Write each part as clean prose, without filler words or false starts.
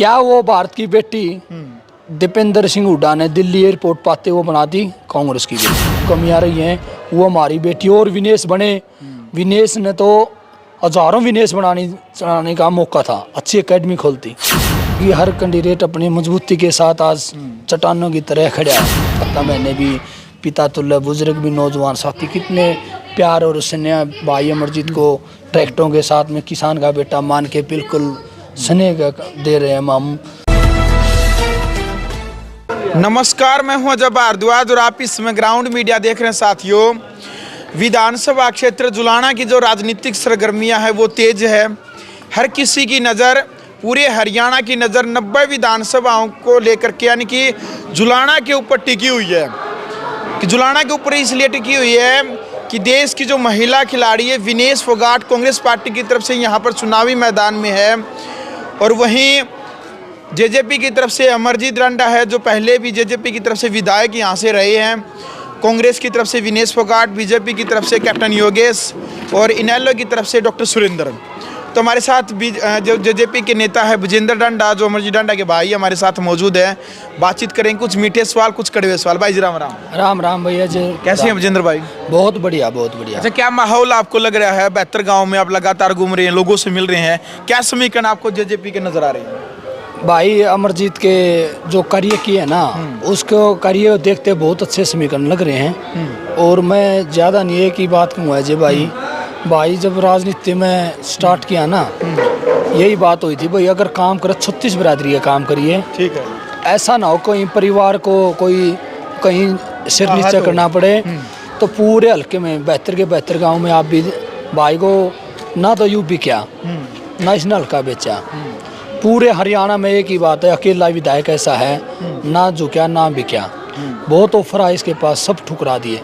क्या वो भारत की बेटी दीपेंद्र सिंह हुड्डा ने दिल्ली एयरपोर्ट पाते वो बना दी कांग्रेस की बेटी। कमियां रही हैं, वो हमारी बेटी और विनेश बने। विनेश ने तो हजारों विनेश चलाने का मौका था, अच्छी एकेडमी खोलती। ये हर कैंडिडेट अपनी मजबूती के साथ आज चट्टानों की तरह खड़ा है। पता मैंने भी पिता तुल्य बुजुर्ग भी नौजवान साथी कितने प्यार और स्नेह भाई अमरजीत को ट्रैक्टरों के साथ में किसान का बेटा मान के बिल्कुल स्नेह दे रहे हैं हम। नमस्कार, मैं हूं अजय भारद्वाज और आप इसमें ग्राउंड मीडिया देख रहे हैं। साथियों, विधानसभा क्षेत्र जुलाना की जो राजनीतिक सरगर्मियां हैं वो तेज है। हर किसी की नज़र, पूरे हरियाणा की नज़र 90 विधानसभाओं को लेकर के यानी कि जुलाना के ऊपर टिकी हुई है। कि जुलाना के ऊपर इसलिए टिकी हुई है कि देश की जो महिला खिलाड़ी है विनेश फोगाट कांग्रेस पार्टी की तरफ से यहाँ पर चुनावी मैदान में है, और वहीं जेजेपी की तरफ से अमरजीत रंडा है जो पहले भी जेजेपी की तरफ से विधायक यहाँ से रहे हैं। कांग्रेस की तरफ से विनेश फोगाट, बीजेपी की तरफ से कैप्टन योगेश और इनेलो की तरफ से डॉक्टर सुरेंद्र। तो हमारे साथ जो जेजेपी के नेता है विजेंद्र रंडा, जो अमरजीत रंडा के भाई हमारे साथ मौजूद है। बातचीत करेंगे, कुछ मीठे सवाल कुछ कड़वे सवाल। भाई जी राम राम। राम राम भैया जी, कैसे हैं विजेंद्र भाई? बहुत बढ़िया, बहुत बढ़िया। अच्छा, क्या माहौल आपको लग रहा है? बेहतर गाँव में आप लगातार घूम रहे हैं, लोगों से मिल रहे हैं, क्या समीकरण आपको जेजेपी के नजर आ रहे हैं? भाई अमरजीत के जो कार्य किए ना, उसको कार्य देखते बहुत अच्छे समीकरण लग रहे हैं। और मैं ज़्यादा नहीं एक ही बात कहूँगा अजय भाई जब राजनीति में स्टार्ट किया ना, यही बात हुई थी भाई, अगर काम करे 36 बिरादरी का काम करिए, ठीक है। ऐसा ना हो कोई परिवार को कोई कहीं सिर नीचे करना पड़े। तो पूरे हल्के में बेहतर के बेहतर गाँव में आप भी भाई को ना तो यूपी क्या नेशनल का बेचा, पूरे हरियाणा में एक ही बात है, अकेला विधायक ऐसा है ना झुका ना बिका। बहुत ऑफर आए इसके पास, सब ठुकरा दिए।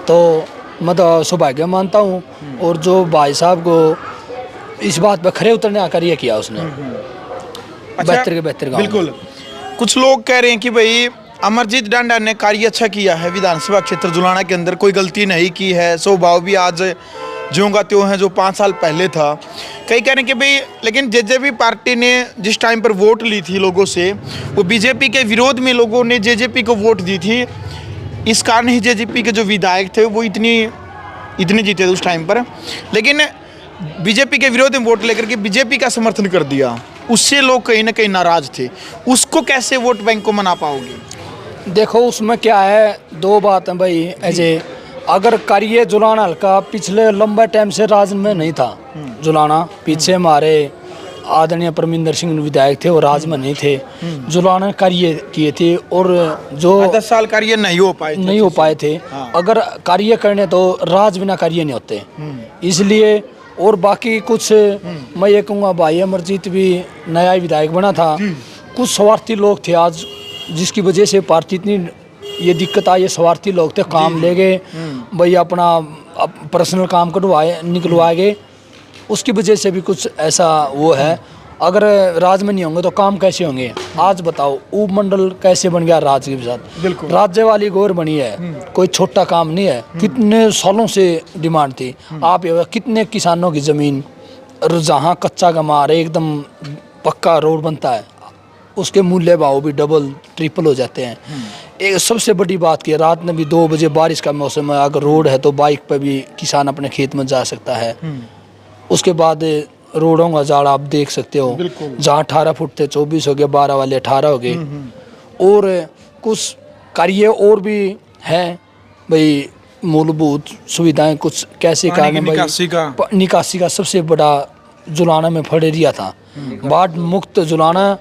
तो मतलब सौभाग्य मानता हूँ, और जो भाई साहब को इस बात पर खरे उतरने आकर ये किया उसने। बेहतर के बेहतर गाँव। बिल्कुल। कुछ लोग कह रहे हैं कि भाई अमरजीत रंडा ने कार्य अच्छा किया है विधानसभा क्षेत्र जुलाना के अंदर, कोई गलती नहीं की है, स्वभाव भी आज ज्यों का त्यों है जो 5 साल पहले था। कई कह रहे हैं कि भाई लेकिन जेजेपी पार्टी ने जिस टाइम पर वोट ली थी लोगों से, वो बीजेपी के विरोध में लोगों ने जेजेपी को वोट दी थी। इस कारण ही जेजेपी के जो विधायक थे वो इतने जीते थे उस टाइम पर। लेकिन बीजेपी के विरोध में वोट लेकर के बीजेपी का समर्थन कर दिया, उससे लोग कहीं ना कहीं नाराज थे। उसको कैसे वोट बैंक को मना पाओगे? देखो उसमें क्या है, दो बात है भाई अजय। अगर कार्य जुलाना हल्का पिछले लंबे टाइम से राज में नहीं था, जुलाना पीछे हमारे आदरणीय परमिंदर सिंह विधायक थे और राज में नहीं थे, जुलाना कार्य किए थे, और जो 10 साल कार्य नहीं हो पाए थे। हाँ। अगर कार्य करने तो राज बिना कार्य नहीं होते, इसलिए। और बाकी कुछ मैं ये कहूँगा, भाई अमरजीत भी नया विधायक बना था, कुछ स्वार्थी लोग थे आज जिसकी वजह से पार्टी इतनी ये दिक्कत आई। ये स्वार्थी लोग थे, काम ले गए भाई, अपना पर्सनल काम निकलवाए गए, उसकी वजह से भी कुछ ऐसा वो है। अगर राज में नहीं होंगे तो काम कैसे होंगे? आज बताओ उपमंडल कैसे बन गया राज के साथ? बिल्कुल, राज्य वाली गौर बनी है, कोई छोटा काम नहीं है। कितने सालों से डिमांड थी। आप कितने किसानों की ज़मीन, जहाँ कच्चा गमार एकदम पक्का रोड बनता है, उसके मूल्य भाव भी डबल ट्रिपल हो जाते हैं। एक सबसे बड़ी बात की, रात में भी 2 बजे बारिश का मौसम है, अगर रोड है तो बाइक पर भी किसान अपने खेत में जा सकता है। उसके बाद रोडों का जाड़ आप देख सकते हो, जहाँ 18 फुट थे 24 हो गए, 12 वाले 18 हो गए। और कुछ कार्य और भी हैं भाई, मूलभूत सुविधाएं कुछ कैसे कारण भाई, निकासी का सबसे बड़ा जुलाना में फड़ एरिया था, बाढ़ मुक्त जुलाना।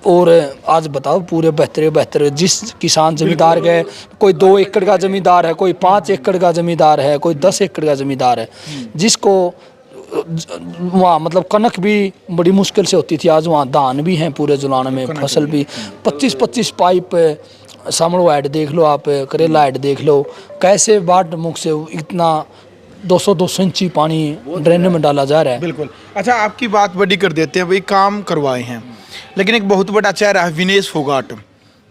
और आज बताओ पूरे बेहतर जिस किसान जमींदार के, कोई 2 एकड़ का जमींदार है, कोई 5 एकड़ का जमींदार है, कोई 10 एकड़ का जमींदार है, जिसको वहाँ मतलब कनक भी बड़ी मुश्किल से होती थी, आज वहाँ धान भी हैं पूरे जुलाना में, फसल भी 25-25 पाइप सामड़ो ऐड देख लो आप, करेला ऐड देख लो, कैसे बाढ़ मुख से इतना 200 इंची पानी ड्रेन में डाला जा रहा है। बिल्कुल। अच्छा, आपकी बात बड़ी कर देते हैं भाई, काम करवाए हैं, लेकिन एक बहुत बड़ा चेहरा है विनेश फोगाट।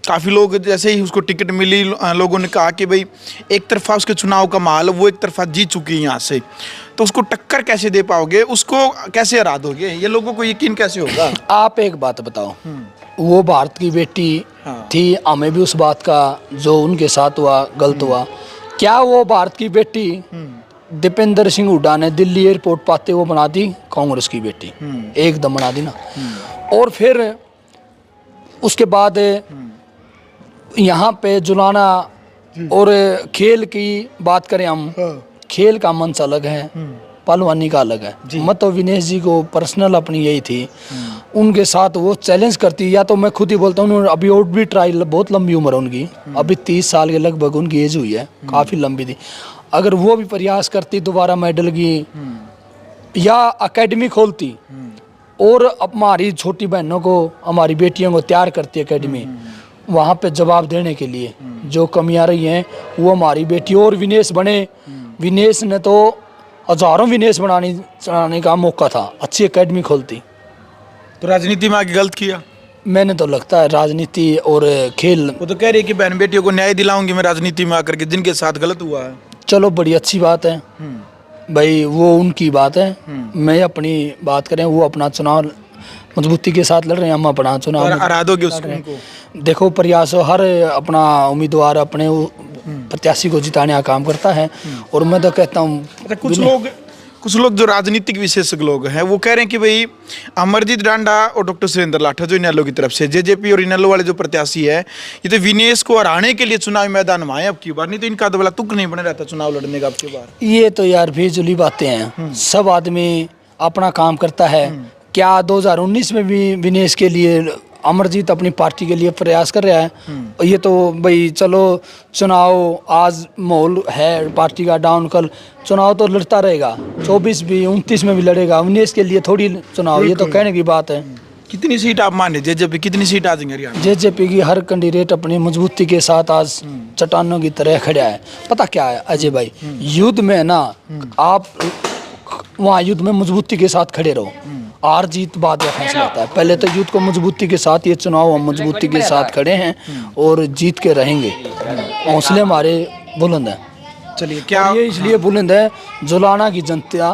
काफ़ी लोग जैसे ही उसको टिकट मिली, लोगों ने कहा कि भाई एक तरफा उसके चुनाव का माहौल, वो एक तरफा जीत चुकी है यहाँ से। तो उसको टक्कर कैसे दे पाओगे, उसको कैसे हरा दोगे, ये लोगों को यकीन कैसे होगा? आप एक बात बताओ, वो भारत की बेटी हाँ। थी, हमें भी उस बात का जो उनके साथ हुआ गलत हुआ, क्या वो भारत की बेटी दीपेंद्र सिंह हुड्डा ने दिल्ली एयरपोर्ट पाते वो बना दी कांग्रेस की बेटी, एकदम बना दी ना। और फिर उसके बाद यहाँ पे जुलाना और खेल की बात करें हम, खेल का मंच अलग है, पहलवानी का अलग है। मैं तो विनेश जी को पर्सनल अपनी यही थी, उनके साथ वो चैलेंज करती, या तो मैं खुद ही बोलता हूँ, अभी और भी ट्रायल, बहुत लंबी उम्र है उनकी, अभी 30 साल के लगभग उनकी एज हुई है, काफ़ी लंबी थी। अगर वो भी प्रयास करती दोबारा मेडल की, या एकेडमी खोलती और हमारी छोटी बहनों को, हमारी बेटियों को तैयार करती एकेडमी, वहाँ पे जवाब देने के लिए जो कमियां रही हैं वो हमारी बेटी और विनेश बने। विनेश ने तो हजारों विनेश चलाने का मौका था, अच्छी एकेडमी खोलती। तो राजनीति में आगे गलत किया? मैंने तो लगता है राजनीति और खेल, वो तो कह रही है कि बहन बेटियों को न्याय दिलाऊंगी मैं राजनीति में आकर के, जिनके साथ गलत हुआ है। चलो बड़ी अच्छी बात है भाई, वो उनकी बात है, मैं अपनी बात करें, वो अपना चुनाव मजबूती के साथ लड़ रहे हैं, हम अपना चुनाव हरा दोगे उसको? देखो प्रयास हर अपना उम्मीदवार अपने प्रत्याशी को जिताने का काम करता है, और मैं तो कहता हूँ कुछ लोग जो राजनीतिक विशेषज्ञ लोग हैं वो कह रहे हैं कि भाई अमरजीत डांडा और डॉक्टर सुरेंद्र लाठा जो इनेलो की तरफ से, जेजेपी और इनेलो वाले जो प्रत्याशी है, ये तो विनेश को हराने के लिए चुनावी मैदान में आए अब की बार, नहीं तो इनका तो वाला तुक नहीं बने रहता चुनाव लड़ने का अब की बार। ये तो यार बेजुली बातें हैं, सब आदमी अपना काम करता है। क्या 2019 में भी विनेश के लिए अमरजीत अपनी पार्टी के लिए प्रयास कर रहा है? ये तो भाई चलो चुनाव आज माहौल है पार्टी का डाउन, कल चुनाव तो लड़ता रहेगा, 24 भी 29 में भी लड़ेगा, विनेश के लिए थोड़ी चुनाव, ये तो कहने की बात है। कितनी सीट आप मान रहे जेजेपी, कितनी सीट आ जाएंगे हरियाणा? जेजेपी की हर कैंडिडेट अपनी मजबूती के साथ आज चट्टानों की तरह खड़ा है। पता क्या है अजय भाई, युद्ध में ना आप वहाँ युद्ध में मजबूती के साथ खड़े रहो, हार जीत बाद में फैसला होता है। पहले तो युद्ध को मजबूती के साथ, ये चुनाव हम मजबूती के साथ खड़े हैं और जीत के रहेंगे, हौसले हमारे बुलंद हैं। चलिए, क्या ये इसलिए बुलंद है, जुलाना की जनता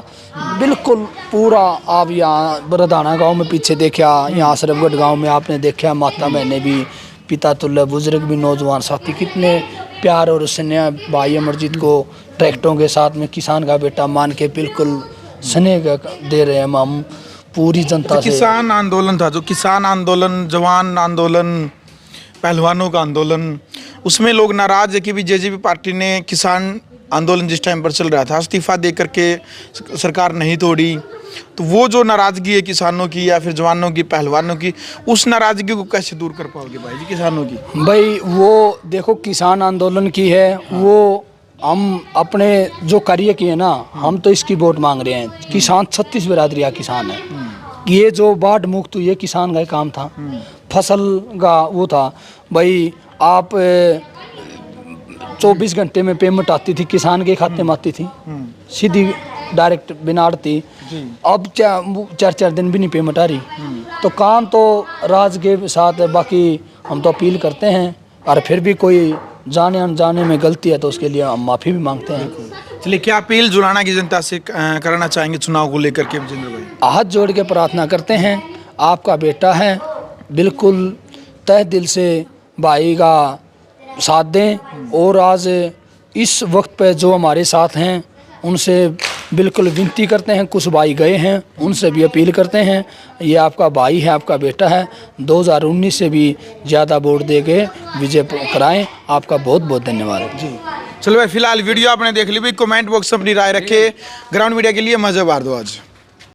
बिल्कुल पूरा, आप यहाँ बरदाना गांव में पीछे देखा, यहाँ सरफगढ़ गांव में आपने देखा, माता बहने भी, पिता तुल्य बुजुर्ग भी, नौजवान साथी कितने प्यार और स्नेह भाई अमरजीत को ट्रैक्टरों के साथ में किसान का बेटा मान के बिल्कुल स्नेह दे रहे हैं हम पूरी जनता से। किसान आंदोलन था, जो किसान आंदोलन, जवान आंदोलन, पहलवानों का आंदोलन, उसमें लोग नाराज है कि भी जेजेपी पार्टी ने किसान आंदोलन जिस टाइम पर चल रहा था इस्तीफा दे करके सरकार नहीं तोड़ी, तो वो जो नाराजगी है किसानों की या फिर जवानों की, पहलवानों की, उस नाराजगी को कैसे दूर कर पाओगे भाई जी किसानों की? भाई वो देखो किसान आंदोलन की है, वो हम अपने जो कार्य किए ना, हम तो इसकी वोट मांग रहे हैं। किसान 36 बिरादरी का किसान है, ये जो बाढ़ मुक्त हुई है किसान का काम था, फसल का वो था भाई। आप 24 घंटे में पेमेंट आती थी, किसान के खाते में आती थी सीधी डायरेक्ट बिना आड़ती। अब 4-4 दिन भी नहीं पेमेंट आ रही, तो काम तो राज के साथ है। बाकी हम तो अपील करते हैं, और फिर भी कोई जाने अनजाने में गलती है तो उसके लिए हम माफ़ी भी मांगते हैं। चलिए, क्या अपील जुलाना की जनता से करना चाहेंगे चुनाव को लेकर के विजेंद्र भाई? हाथ जोड़ के प्रार्थना करते हैं, आपका बेटा है, बिल्कुल तहे दिल से भाई का साथ दें, और आज इस वक्त पे जो हमारे साथ हैं उनसे बिल्कुल विनती करते हैं। कुछ भाई गए हैं, उनसे भी अपील करते हैं, ये आपका भाई है, आपका बेटा है, 2019 से भी ज़्यादा वोट दे के विजय कराएं। आपका बहुत बहुत धन्यवाद जी। चलो भाई, फिलहाल वीडियो आपने देख ली भाई, कमेंट बॉक्स में अपनी राय रखे। ग्राउंड मीडिया के लिए मैं अजय भारद्वाज।